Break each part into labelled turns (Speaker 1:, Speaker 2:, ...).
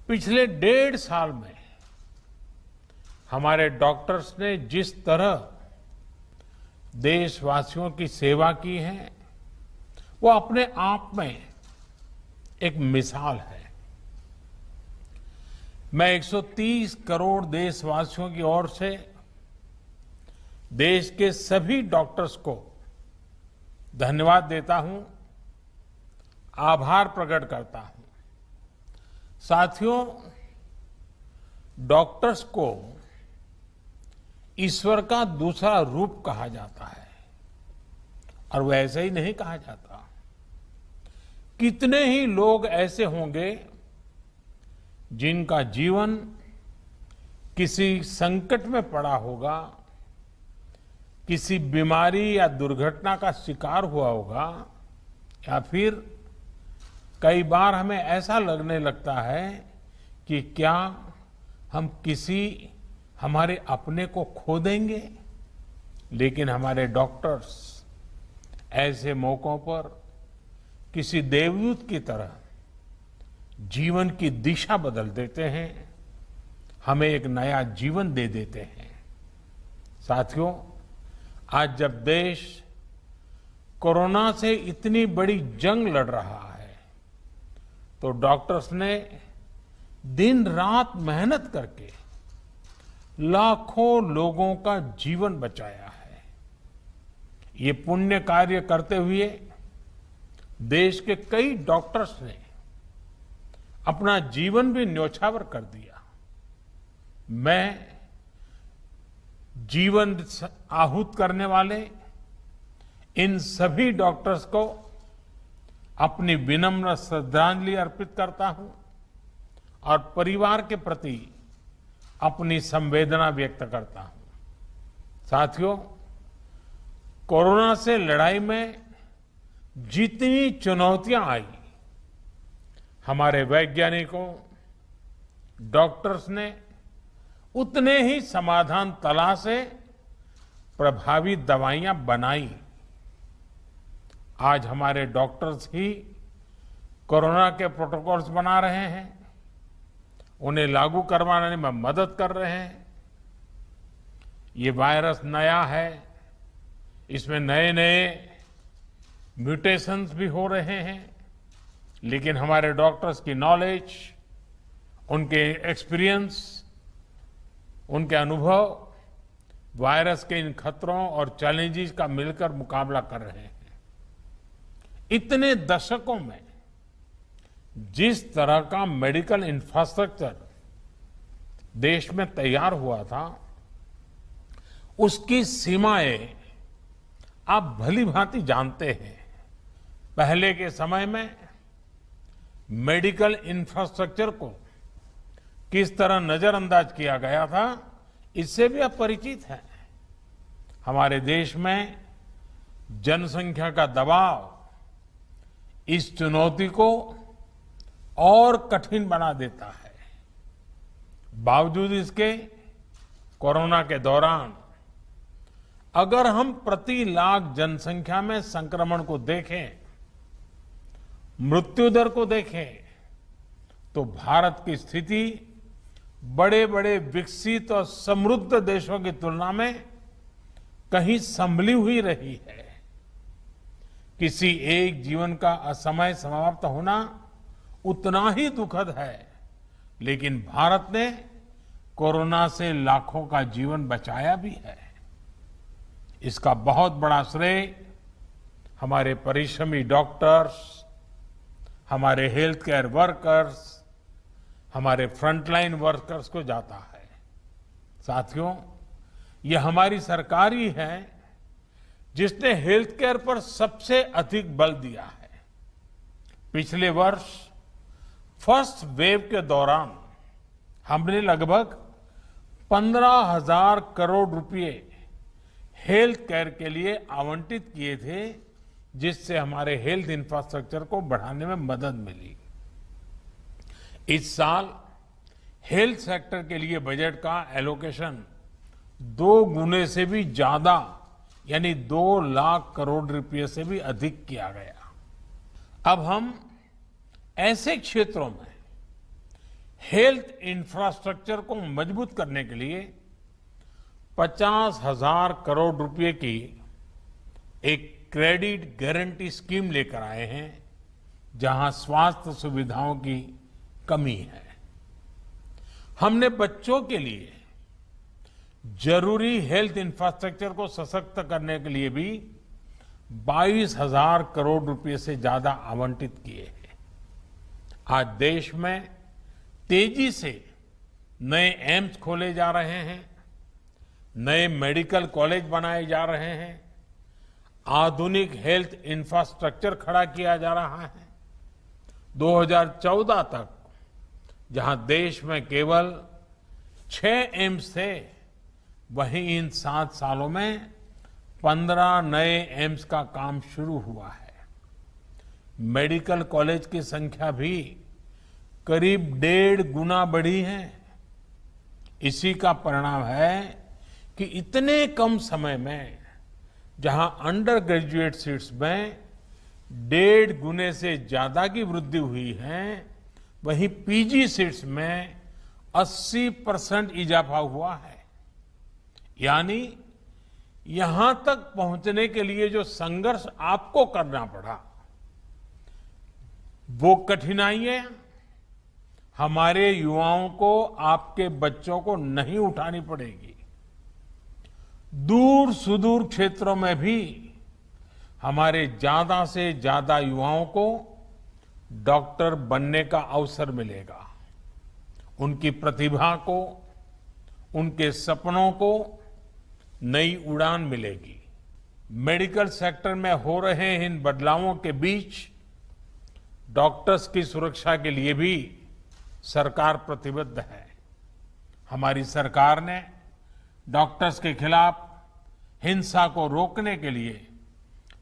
Speaker 1: पिछले 1.5 साल में हमारे डॉक्टर्स ने जिस तरह देशवासियों की सेवा की है, वो अपने आप में एक मिसाल है। मैं 130 करोड़ देशवासियों की ओर से देश के सभी डॉक्टर्स को धन्यवाद देता हूं, आभार प्रकट करता हूं। साथियों, डॉक्टर्स को ईश्वर का दूसरा रूप कहा जाता है और वैसे ही नहीं कहा जाता। कितने ही लोग ऐसे होंगे जिनका जीवन किसी संकट में पड़ा होगा, किसी बीमारी या दुर्घटना का शिकार हुआ होगा, या फिर कई बार हमें ऐसा लगने लगता है कि क्या हम किसी हमारे अपने को खो देंगे। लेकिन हमारे डॉक्टर्स ऐसे मौकों पर किसी देवदूत की तरह जीवन की दिशा बदल देते हैं, हमें एक नया जीवन दे देते हैं। साथियों, आज जब देश कोरोना से इतनी बड़ी जंग लड़ रहा है, तो डॉक्टर्स ने दिन रात मेहनत करके लाखों लोगों का जीवन बचाया है। ये पुण्य कार्य करते हुए देश के कई डॉक्टर्स ने अपना जीवन भी न्यौछावर कर दिया। मैं जीवन आहूत करने वाले इन सभी डॉक्टर्स को अपनी विनम्र श्रद्धांजलि अर्पित करता हूं और परिवार के प्रति अपनी संवेदना व्यक्त करता हूं। साथियों, कोरोना से लड़ाई में जितनी चुनौतियां आई, हमारे वैज्ञानिकों, डॉक्टर्स ने उतने ही समाधान तलाशे, प्रभावी दवाइयां बनाई। आज हमारे डॉक्टर्स ही कोरोना के प्रोटोकॉल्स बना रहे हैं, उन्हें लागू करवाने में मदद कर रहे हैं। ये वायरस नया है, इसमें नए नए म्यूटेशंस भी हो रहे हैं, लेकिन हमारे डॉक्टर्स की नॉलेज, उनके एक्सपीरियंस, उनके अनुभव वायरस के इन खतरों और चैलेंजेस का मिलकर मुकाबला कर रहे हैं। इतने दशकों में जिस तरह का मेडिकल इंफ्रास्ट्रक्चर देश में तैयार हुआ था, उसकी सीमाएं आप भली भांति जानते हैं। पहले के समय में मेडिकल इंफ्रास्ट्रक्चर को किस तरह नजरअंदाज किया गया था, इससे भी आप परिचित हैं। हमारे देश में जनसंख्या का दबाव इस चुनौती को और कठिन बना देता है। बावजूद इसके कोरोना के दौरान अगर हम प्रति लाख जनसंख्या में संक्रमण को देखें, मृत्यु दर को देखें, तो भारत की स्थिति बड़े बड़े विकसित और समृद्ध देशों की तुलना में कहीं संभली हुई रही है। किसी एक जीवन का असमय समाप्त होना उतना ही दुखद है, लेकिन भारत ने कोरोना से लाखों का जीवन बचाया भी है। इसका बहुत बड़ा श्रेय हमारे परिश्रमी डॉक्टर्स, हमारे हेल्थ केयर वर्कर्स, हमारे फ्रंटलाइन वर्कर्स को जाता है। साथियों, ये हमारी सरकार ही है जिसने हेल्थ केयर पर सबसे अधिक बल दिया है। पिछले वर्ष फर्स्ट वेव के दौरान हमने लगभग 15,000 करोड़ रुपए हेल्थ केयर के लिए आवंटित किए थे, जिससे हमारे हेल्थ इंफ्रास्ट्रक्चर को बढ़ाने में मदद मिली। इस साल हेल्थ सेक्टर के लिए बजट का एलोकेशन 2 गुने से भी ज्यादा, यानी 2 लाख करोड़ रुपए से भी अधिक किया गया। अब हम ऐसे क्षेत्रों में हेल्थ इंफ्रास्ट्रक्चर को मजबूत करने के लिए 50,000 करोड़ रुपए की एक क्रेडिट गारंटी स्कीम लेकर आए हैं, जहां स्वास्थ्य सुविधाओं की कमी है। हमने बच्चों के लिए जरूरी हेल्थ इंफ्रास्ट्रक्चर को सशक्त करने के लिए भी 22,000 करोड़ रुपए से ज्यादा आवंटित किए हैं। आज देश में तेजी से नए एम्स खोले जा रहे हैं, नए मेडिकल कॉलेज बनाए जा रहे हैं, आधुनिक हेल्थ इंफ्रास्ट्रक्चर खड़ा किया जा रहा है। 2014 तक जहां देश में केवल 6 एम्स थे, वहीं इन 7 सालों में 15 नए एम्स का काम शुरू हुआ है। मेडिकल कॉलेज की संख्या भी करीब 1.5 गुना बढ़ी है। इसी का परिणाम है कि इतने कम समय में जहां अंडर ग्रेजुएट सीट्स में 1.5 गुने से ज्यादा की वृद्धि हुई है, वहीं पीजी सीट्स में 80% इजाफा हुआ है। यानी यहां तक पहुंचने के लिए जो संघर्ष आपको करना पड़ा, वो कठिनाइयां हमारे युवाओं को, आपके बच्चों को नहीं उठानी पड़ेगी। दूर सुदूर क्षेत्रों में भी हमारे ज्यादा से ज्यादा युवाओं को डॉक्टर बनने का अवसर मिलेगा। उनकी प्रतिभा को, उनके सपनों को नई उड़ान मिलेगी। मेडिकल सेक्टर में हो रहे इन बदलावों के बीच डॉक्टर्स की सुरक्षा के लिए भी सरकार प्रतिबद्ध है। हमारी सरकार ने डॉक्टर्स के खिलाफ हिंसा को रोकने के लिए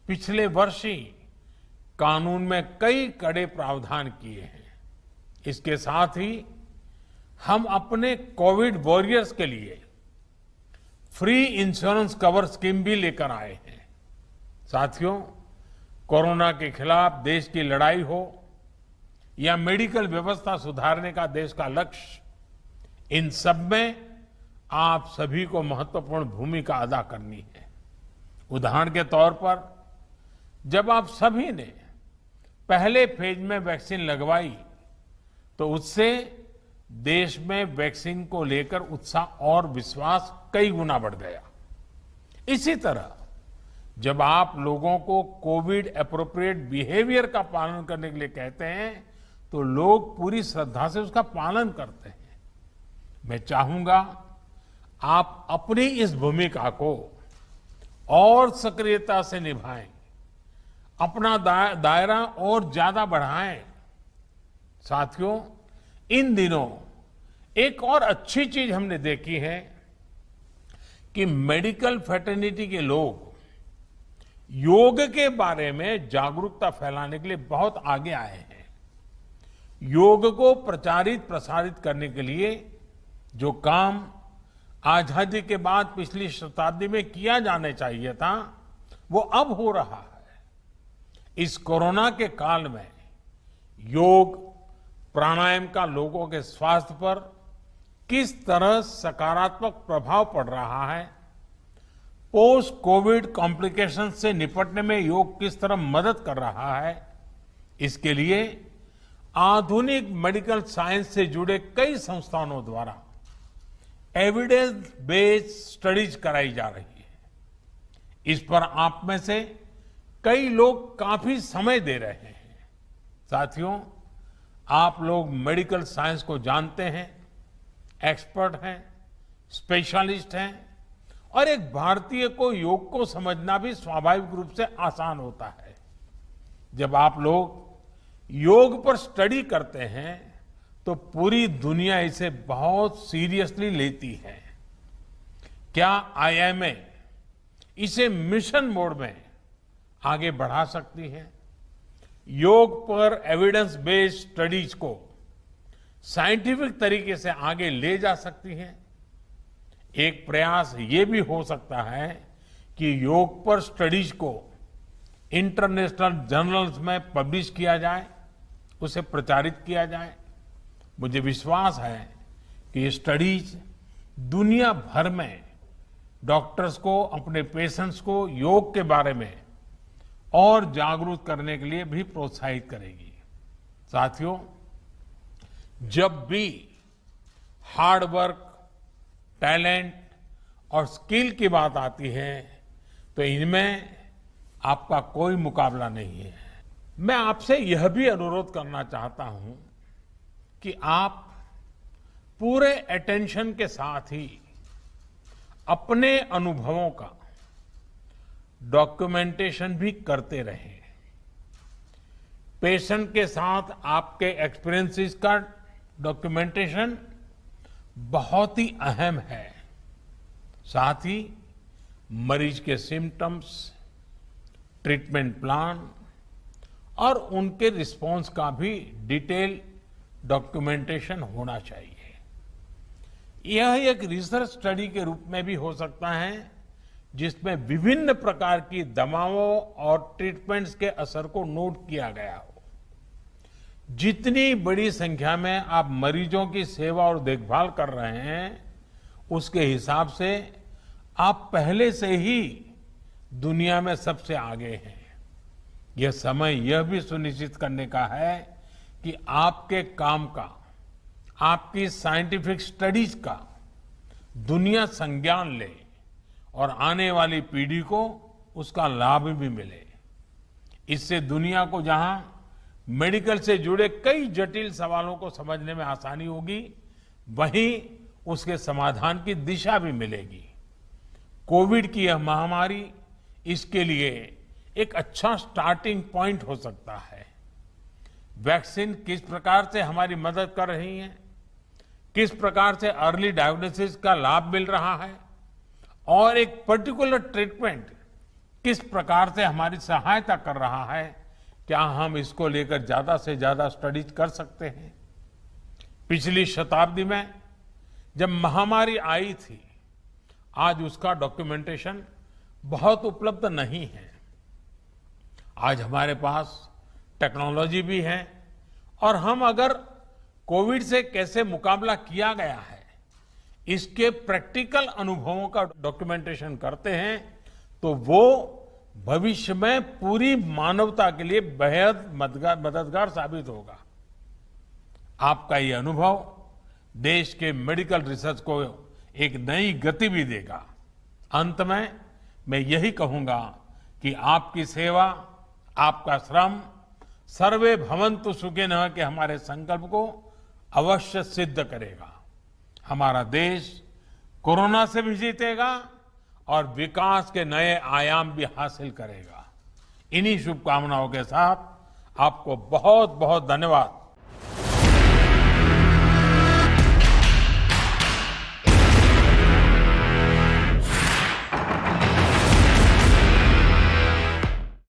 Speaker 1: पिछले वर्ष ही कानून में कई कड़े प्रावधान किए हैं। इसके साथ ही हम अपने कोविड वॉरियर्स के लिए फ्री इंश्योरेंस कवर स्कीम भी लेकर आए हैं। साथियों, कोरोना के खिलाफ देश की लड़ाई हो या मेडिकल व्यवस्था सुधारने का देश का लक्ष्य, इन सब में आप सभी को महत्वपूर्ण भूमिका अदा करनी है। उदाहरण के तौर पर, जब आप सभी ने पहले फेज में वैक्सीन लगवाई, तो उससे देश में वैक्सीन को लेकर उत्साह और विश्वास कई गुना बढ़ गया। इसी तरह जब आप लोगों को कोविड एप्रोप्रिएट बिहेवियर का पालन करने के लिए कहते हैं, तो लोग पूरी श्रद्धा से उसका पालन करते हैं। मैं चाहूंगा आप अपनी इस भूमिका को और सक्रियता से निभाएं, अपना दायरा और ज्यादा बढ़ाएं। साथियों, इन दिनों एक और अच्छी चीज हमने देखी है कि मेडिकल फ्रेटर्निटी के लोग योग के बारे में जागरूकता फैलाने के लिए बहुत आगे आए हैं। योग को प्रचारित प्रसारित करने के लिए जो काम आजादी के बाद पिछली शताब्दी में किया जाना चाहिए था, वो अब हो रहा है। इस कोरोना के काल में योग, प्राणायाम का लोगों के स्वास्थ्य पर किस तरह सकारात्मक प्रभाव पड़ रहा है, पोस्ट कोविड कॉम्प्लिकेशन से निपटने में योग किस तरह मदद कर रहा है, इसके लिए आधुनिक मेडिकल साइंस से जुड़े कई संस्थानों द्वारा एविडेंस बेस्ड स्टडीज कराई जा रही है। इस पर आप में से कई लोग काफी समय दे रहे हैं। साथियों, आप लोग मेडिकल साइंस को जानते हैं, एक्सपर्ट हैं, स्पेशलिस्ट हैं, और एक भारतीय को योग को समझना भी स्वाभाविक रूप से आसान होता है। जब आप लोग योग पर स्टडी करते हैं, तो पूरी दुनिया इसे बहुत सीरियसली लेती है। क्या आईएमए इसे मिशन मोड में आगे बढ़ा सकती है? योग पर एविडेंस बेस्ड स्टडीज को साइंटिफिक तरीके से आगे ले जा सकती हैं। एक प्रयास ये भी हो सकता है कि योग पर स्टडीज को इंटरनेशनल जर्नल्स में पब्लिश किया जाए, उसे प्रचारित किया जाए। मुझे विश्वास है कि ये स्टडीज दुनिया भर में डॉक्टर्स को, अपने पेशेंट्स को योग के बारे में और जागरूक करने के लिए भी प्रोत्साहित करेगी। साथियों, जब भी हार्ड वर्क, टैलेंट और स्किल की बात आती है तो इनमें आपका कोई मुकाबला नहीं है। मैं आपसे यह भी अनुरोध करना चाहता हूं कि आप पूरे अटेंशन के साथ ही अपने अनुभवों का डॉक्यूमेंटेशन भी करते रहें। पेशेंट के साथ आपके एक्सपीरियंसेस का डॉक्यूमेंटेशन बहुत ही अहम है। साथ ही मरीज के सिम्टम्स, ट्रीटमेंट प्लान और उनके रिस्पॉन्स का भी डिटेल डॉक्यूमेंटेशन होना चाहिए। यह एक रिसर्च स्टडी के रूप में भी हो सकता है जिसमें विभिन्न प्रकार की दवाओं और ट्रीटमेंट्स के असर को नोट किया गया हो। जितनी बड़ी संख्या में आप मरीजों की सेवा और देखभाल कर रहे हैं, उसके हिसाब से आप पहले से ही दुनिया में सबसे आगे हैं। यह समय यह भी सुनिश्चित करने का है कि आपके काम का, आपकी साइंटिफिक स्टडीज का दुनिया संज्ञान ले और आने वाली पीढ़ी को उसका लाभ भी मिले। इससे दुनिया को जहां मेडिकल से जुड़े कई जटिल सवालों को समझने में आसानी होगी, वहीं उसके समाधान की दिशा भी मिलेगी। कोविड की यह महामारी इसके लिए एक अच्छा स्टार्टिंग पॉइंट हो सकता है। वैक्सीन किस प्रकार से हमारी मदद कर रही है, किस प्रकार से अर्ली डायग्नोसिस का लाभ मिल रहा है और एक पर्टिकुलर ट्रीटमेंट किस प्रकार से हमारी सहायता कर रहा है, क्या हम इसको लेकर ज्यादा से ज्यादा स्टडीज कर सकते हैं। पिछली शताब्दी में जब महामारी आई थी, आज उसका डॉक्यूमेंटेशन बहुत उपलब्ध नहीं है। आज हमारे पास टेक्नोलॉजी भी है और हम अगर कोविड से कैसे मुकाबला किया गया है, इसके प्रैक्टिकल अनुभवों का डॉक्यूमेंटेशन करते हैं तो वो भविष्य में पूरी मानवता के लिए बेहद मददगार साबित होगा। आपका ये अनुभव देश के मेडिकल रिसर्च को एक नई गति भी देगा। अंत में मैं यही कहूंगा कि आपकी सेवा, आपका श्रम सर्वे भवन्तु सुखिनः के हमारे संकल्प को अवश्य सिद्ध करेगा। हमारा देश कोरोना से भी जीतेगा और विकास के नए आयाम भी हासिल करेगा। इन्हीं शुभकामनाओं के साथ आपको बहुत बहुत धन्यवाद।